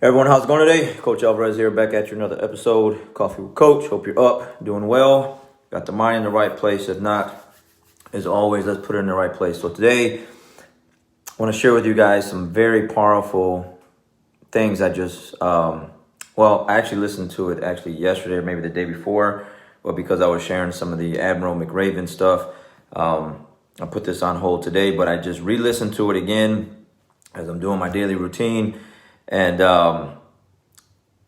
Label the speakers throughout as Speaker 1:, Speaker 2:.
Speaker 1: Everyone, how's it going today? Coach Alvarez here, back at you another episode. Coffee with Coach. Hope you're up, doing well, got the mind in the right place. If not, as always, let's put it in the right place. So today, I want to share with you guys some very powerful things. I actually listened to it yesterday or maybe the day before, but because I was sharing some of the Admiral McRaven stuff, I put this on hold today, but I just re-listened to it again as I'm doing my daily routine. And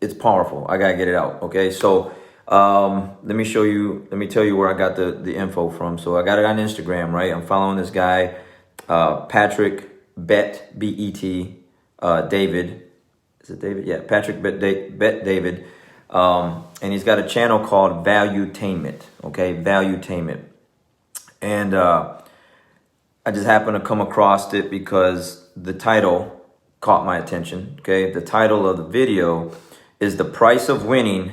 Speaker 1: it's powerful. I gotta get it out. Okay, so let me tell you where I got the info from. So I got it on Instagram, right? I'm following this guy, Patrick Bet, B-E-T, David. Is it David? Yeah, Patrick Bet David. And he's got a channel called Valuetainment. Okay, Valuetainment. And I just happened to come across it because the title caught my attention. Okay, the title of the video is The Price of Winning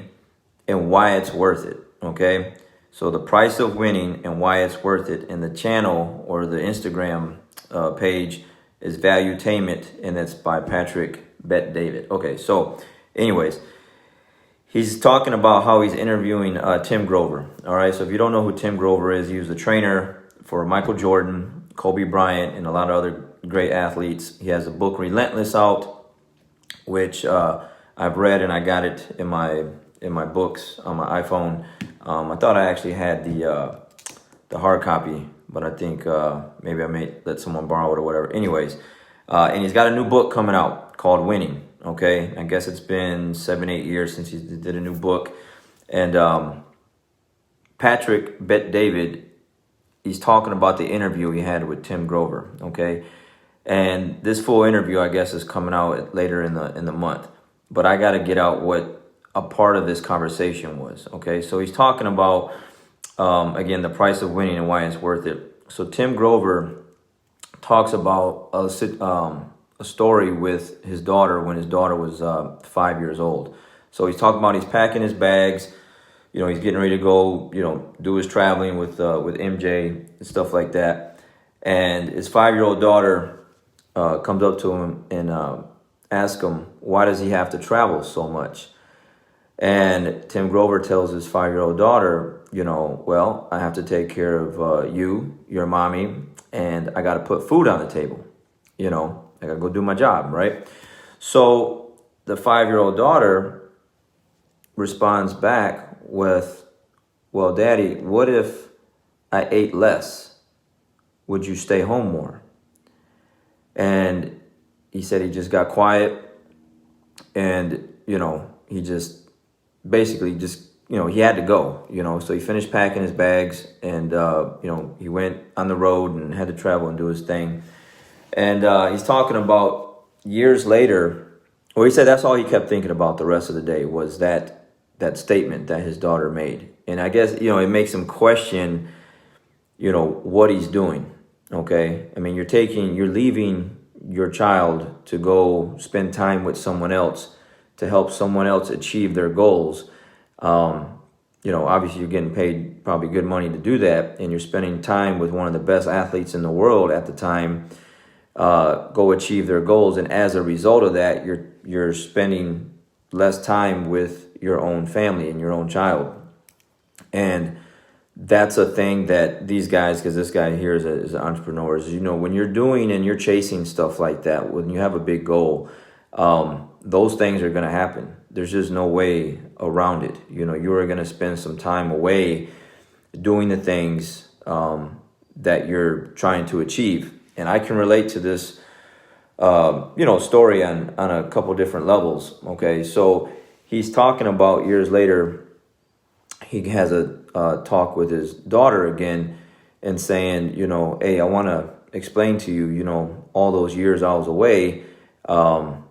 Speaker 1: and Why It's Worth It. Okay, so the price of winning and why it's worth it. And the channel or the Instagram page is Valuetainment, and it's by Patrick Bet David. Okay, so anyways, he's talking about how he's interviewing Tim Grover. All right, so if you don't know who Tim Grover is, he was a trainer for Michael Jordan, Kobe Bryant, and a lot of other great athletes. He has a book, Relentless, out, which I've read, and I got it in my books on my iPhone. I thought I actually had the hard copy, but I think maybe I may let someone borrow it or whatever. Anyways, and he's got a new book coming out called Winning. Okay, I guess it's been 7-8 years since he did a new book, and Patrick Bet David, he's talking about the interview he had with Tim Grover. Okay, and this full interview, I guess, is coming out later in the month. But I got to get out what a part of this conversation was. Okay, so he's talking about again, the price of winning and why it's worth it. So Tim Grover talks about a story with his daughter when his daughter was 5 years old. So he's talking about he's packing his bags. You know, he's getting ready to go, do his traveling with MJ and stuff like that. And his 5-year-old daughter comes up to him and asks him, why does he have to travel so much? And Tim Grover tells his 5-year-old daughter, well, I have to take care of you, your mommy, and I got to put food on the table. I got to go do my job, right? So the 5-year-old daughter responds back with, well, Daddy, what if I ate less? Would you stay home more? And he said he just got quiet, and, he just basically he had to go, so he finished packing his bags, and, he went on the road and had to travel and do his thing. And he's talking about years later, or he said that's all he kept thinking about the rest of the day was that statement that his daughter made. And I guess, it makes him question, what he's doing. Okay. I mean, you're leaving your child to go spend time with someone else to help someone else achieve their goals. Obviously you're getting paid probably good money to do that, and you're spending time with one of the best athletes in the world at the time, go achieve their goals. And as a result of that, you're spending less time with your own family and your own child. And that's a thing that these guys, because this guy here is an entrepreneur, is, when you're doing and you're chasing stuff like that, when you have a big goal, those things are going to happen. There's just no way around it. You are going to spend some time away doing the things that you're trying to achieve. And I can relate to this, story on a couple different levels. Okay, so he's talking about years later, he has a talk with his daughter again and saying, hey, I want to explain to you, all those years I was away, why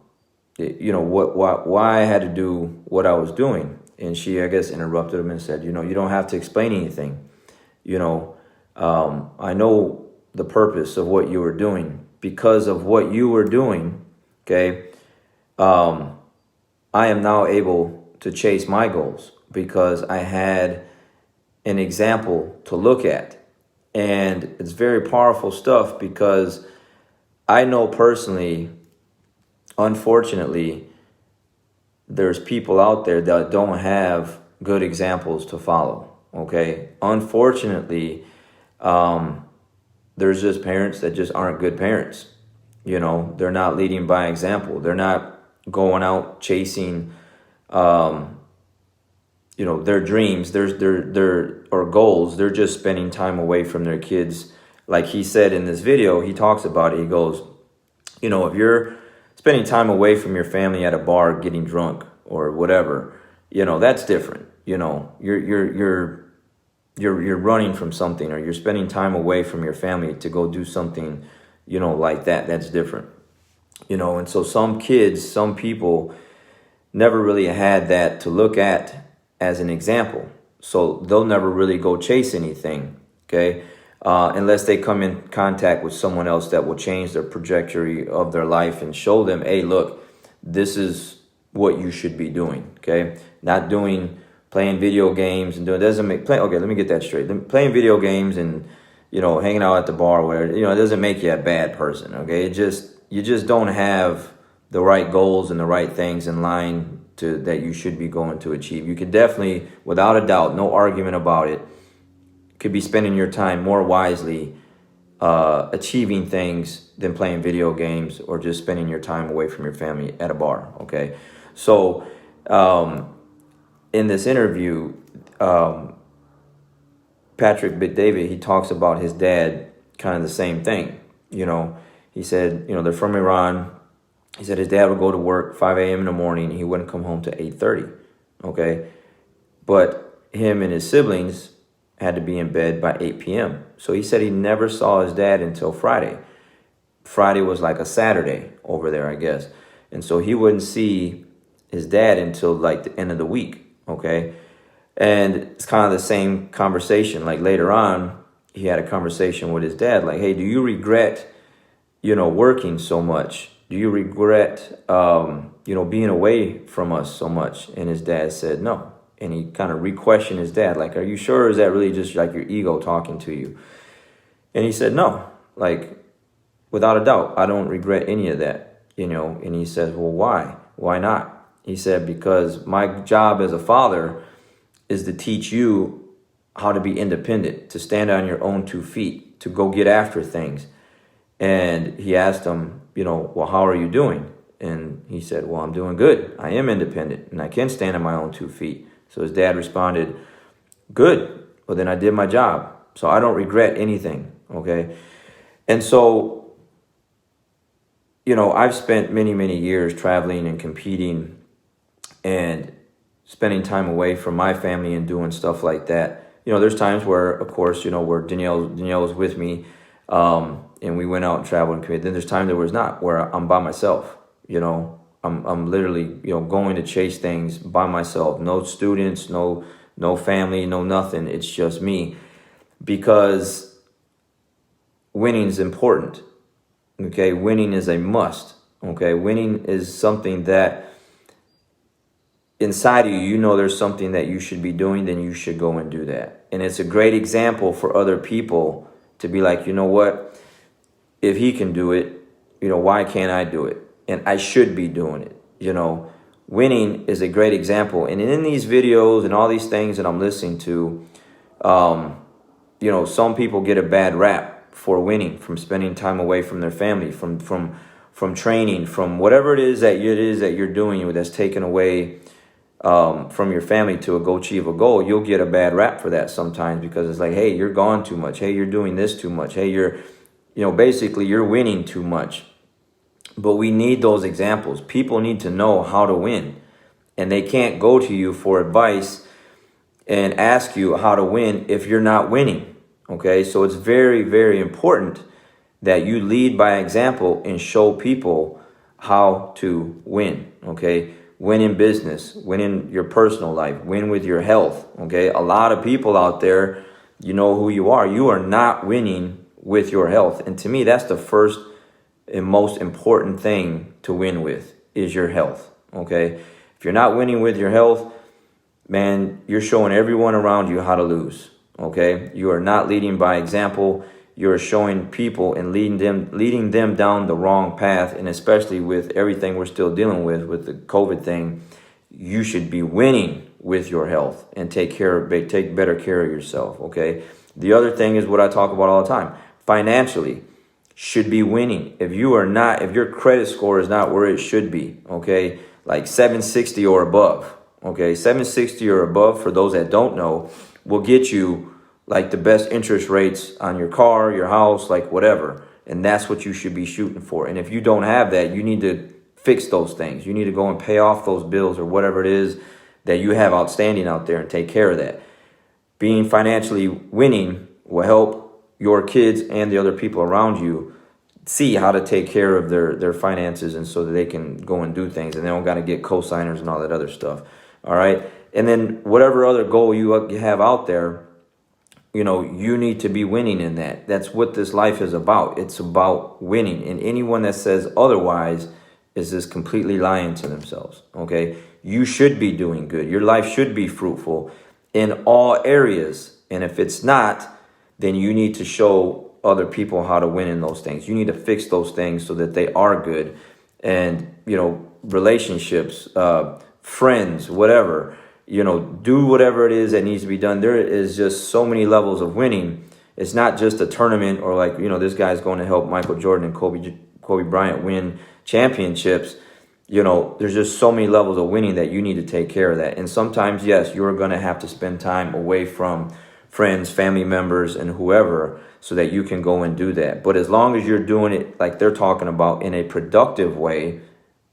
Speaker 1: I had to do what I was doing. And she, I guess, interrupted him and said, you don't have to explain anything. I know the purpose of what you were doing. Because of what you were doing, okay, I am now able to chase my goals because I had an example to look at. And it's very powerful stuff because I know personally, unfortunately, there's people out there that don't have good examples to follow. Okay, unfortunately, there's just parents that just aren't good parents. You know, they're not leading by example. They're not going out chasing, their dreams, their or goals. They're just spending time away from their kids. Like he said in this video, he talks about it. He goes, if you're spending time away from your family at a bar getting drunk or whatever, that's different. You're running from something, or you're spending time away from your family to go do something, like that. That's different. And so some people never really had that to look at as an example. So they'll never really go chase anything, okay? Unless they come in contact with someone else that will change their trajectory of their life and show them, hey, look, this is what you should be doing, okay? Not playing video games and okay, let me get that straight. Playing video games and, hanging out at the bar where, it doesn't make you a bad person, okay? You just don't have the right goals and the right things in line that you should be going to achieve. You could definitely, without a doubt, no argument about it, could be spending your time more wisely achieving things than playing video games or just spending your time away from your family at a bar, okay? So in this interview, Patrick Bet-David, he talks about his dad, kind of the same thing. He said, they're from Iran. He said his dad would go to work 5 a.m. in the morning. He wouldn't come home to 8:30, okay? But him and his siblings had to be in bed by 8 p.m. So he said he never saw his dad until Friday. Friday was like a Saturday over there, I guess. And so he wouldn't see his dad until like the end of the week, okay? And it's kind of the same conversation. Like later on, he had a conversation with his dad, like, hey, do you regret, working so much? Do you regret, being away from us so much? And his dad said no. And he kind of re-questioned his dad, like, are you sure? Or is that really just like your ego talking to you? And he said, no, like, without a doubt, I don't regret any of that, And he says, well, why? Why not? He said, because my job as a father is to teach you how to be independent, to stand on your own 2 feet, to go get after things. And he asked him, well, how are you doing? And he said, well, I'm doing good. I am independent and I can stand on my own 2 feet. So his dad responded, good. Well, then I did my job. So I don't regret anything. Okay. And so, I've spent many, many years traveling and competing and spending time away from my family and doing stuff like that. There's times where, of course, where Danielle was with me, and we went out and traveled and competed. Then there's time there was not, where I'm by myself. I'm literally, going to chase things by myself. No students, no family, no nothing. It's just me, because winning is important. Okay, winning is a must. Okay, winning is something that inside of you, there's something that you should be doing, then you should go and do that. And it's a great example for other people to be like, you know what? If he can do it, why can't I do it? And I should be doing it. Winning is a great example. And in these videos and all these things that I'm listening to, some people get a bad rap for winning, from spending time away from their family, from training, from whatever it is that you're doing that's taken away from your family to go achieve a goal. You'll get a bad rap for that sometimes, because it's like, hey, you're gone too much. Hey, you're doing this too much. Hey, you're basically you're winning too much. But we need those examples. People need to know how to win, and they can't go to you for advice and ask you how to win if you're not winning. Okay, so it's very, very important that you lead by example and show people how to win. Okay, win in business, win in your personal life, win with your health. Okay, a lot of people out there, you know who you are. You are not winning with your health. And to me, that's the first and most important thing to win with, is your health. Okay, if you're not winning with your health, man, you're showing everyone around you how to lose. Okay, you are not leading by example. You're showing people and leading them down the wrong path. And especially with everything we're still dealing with the COVID thing, you should be winning with your health and take better care of yourself. Okay. The other thing is what I talk about all the time. Financially, should be winning. If your credit score is not where it should be, okay, like 760 or above, okay, 760 or above, for those that don't know, will get you like the best interest rates on your car, your house, like whatever. And that's what you should be shooting for. And if you don't have that, you need to fix those things. You need to go and pay off those bills or whatever it is that you have outstanding out there and take care of that. Being financially winning will help your kids and the other people around you see how to take care of their finances, and so that they can go and do things and they don't got to get co-signers and all that other stuff. All right. And then whatever other goal you have out there, you need to be winning in that. That's what this life is about. It's about winning. And anyone that says otherwise is just completely lying to themselves. Okay. You should be doing good. Your life should be fruitful in all areas. And if it's not, then you need to show other people how to win in those things. You need to fix those things so that they are good. And, relationships, friends, whatever, do whatever it is that needs to be done. There is just so many levels of winning. It's not just a tournament or like, this guy's going to help Michael Jordan and Kobe Bryant win championships. There's just so many levels of winning that you need to take care of that. And sometimes, yes, you're going to have to spend time away from friends, family members, and whoever, so that you can go and do that. But as long as you're doing it like they're talking about, in a productive way,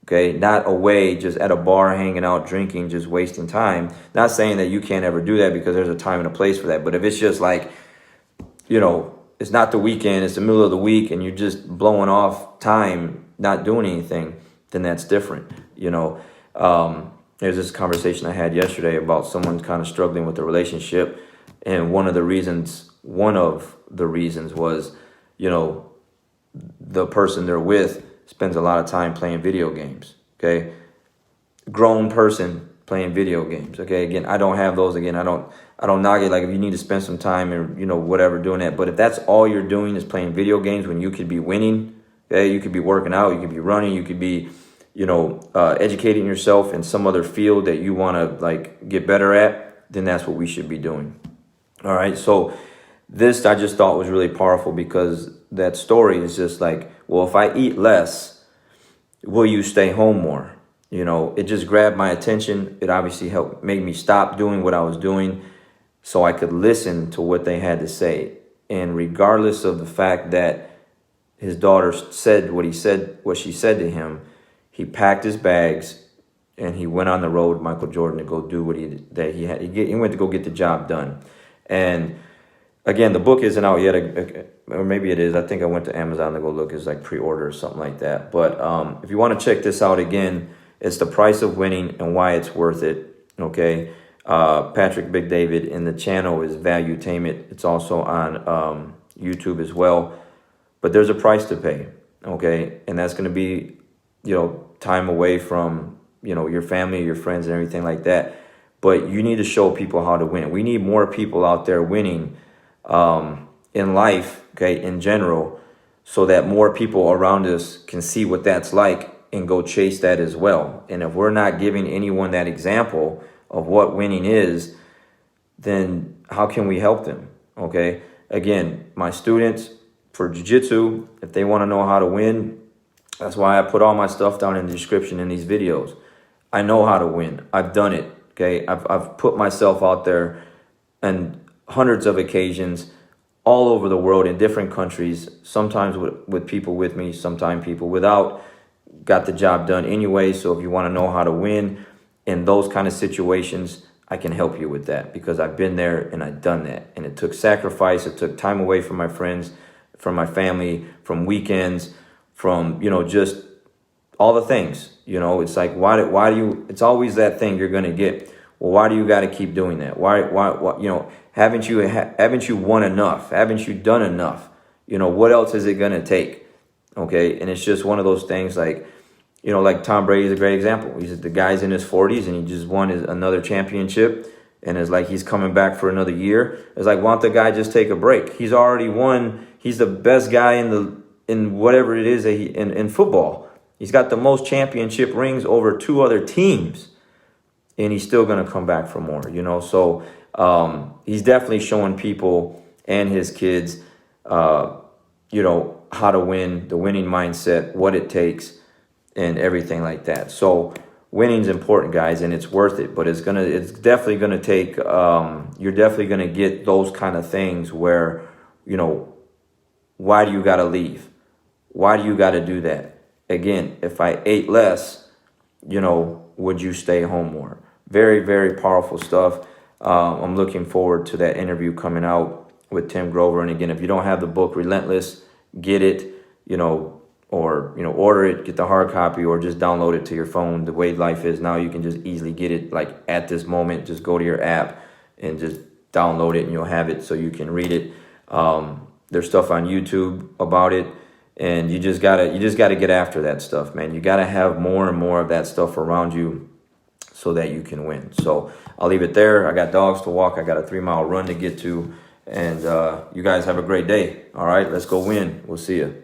Speaker 1: okay, not a way just at a bar hanging out, drinking, just wasting time. Not saying that you can't ever do that, because there's a time and a place for that. But if it's just like, it's not the weekend, it's the middle of the week, and you're just blowing off time, not doing anything, then that's different. There's this conversation I had yesterday about someone kind of struggling with a relationship. And one of the reasons was, the person they're with spends a lot of time playing video games. Okay. Grown person playing video games. Okay. Again, I don't have those. Again, I don't knock it. Like, if you need to spend some time or, whatever, doing that. But if that's all you're doing is playing video games when you could be winning, okay, you could be working out, you could be running, you could be, educating yourself in some other field that you want to like get better at, then that's what we should be doing. All right. So this I just thought was really powerful, because that story is just like, well, if I eat less, will you stay home more? It just grabbed my attention. It obviously helped make me stop doing what I was doing so I could listen to what they had to say. And regardless of the fact that his daughter said what she said to him, he packed his bags and he went on the road with Michael Jordan to go do what he had. He went to go get the job done. And again, the book isn't out yet, or maybe it is. I think I went to Amazon to go look. It's like pre-order or something like that. But if you want to check this out again, it's The Price of Winning and Why It's Worth It. Okay. Patrick Big David, and the channel is Valuetainment. It's also on YouTube as well. But there's a price to pay. Okay. And that's going to be, time away from, your family, your friends, and everything like that. But you need to show people how to win. We need more people out there winning in life, okay, in general, so that more people around us can see what that's like and go chase that as well. And if we're not giving anyone that example of what winning is, then how can we help them? Okay. Again, my students for jiu-jitsu, if they want to know how to win, that's why I put all my stuff down in the description in these videos. I know how to win. I've done it. Okay. I've put myself out there on hundreds of occasions all over the world in different countries, sometimes with people with me, sometimes people without, got the job done anyway. So if you want to know how to win in those kind of situations, I can help you with that, because I've been there and I've done that. And it took sacrifice. It took time away from my friends, from my family, from weekends, from, just all the things. It's like, why do you, it's always that thing you're going to get. Well, why do you got to keep doing that? Why, haven't you won enough? Haven't you done enough? What else is it going to take? Okay. And it's just one of those things like, like Tom Brady is a great example. The guy's in his 40s and he just won another championship, and it's like he's coming back for another year. It's like, why don't the guy just take a break? He's already won. He's the best guy in whatever it is that in football. He's got the most championship rings over two other teams. and he's still going to come back for more, you know. So he's definitely showing people and his kids, you know, how to win, the winning mindset, what it takes, and everything like that. So winning's important, guys, and it's worth it. But it's definitely gonna take. You're definitely gonna get those kind of things where, you know, why do you got to leave? Why do you got to do that? Again, if I ate less, you know, would you stay home more? Very, very powerful stuff. I'm looking forward to that interview coming out with Tim Grover. And again, if you don't have the book Relentless, get it, you know, or, you know, order it, get the hard copy, or just download it to your phone. The way life is now, you can just easily get it like at this moment. Just go to your app and just download it, and you'll have it so you can read it. There's stuff on YouTube about it. And you just gotta get after that stuff, man. You gotta have more and more of that stuff around you so that you can win. So I'll leave it there. I got dogs to walk. I got a 3-mile run to get to. And you guys have a great day. All right, let's go win. We'll see you.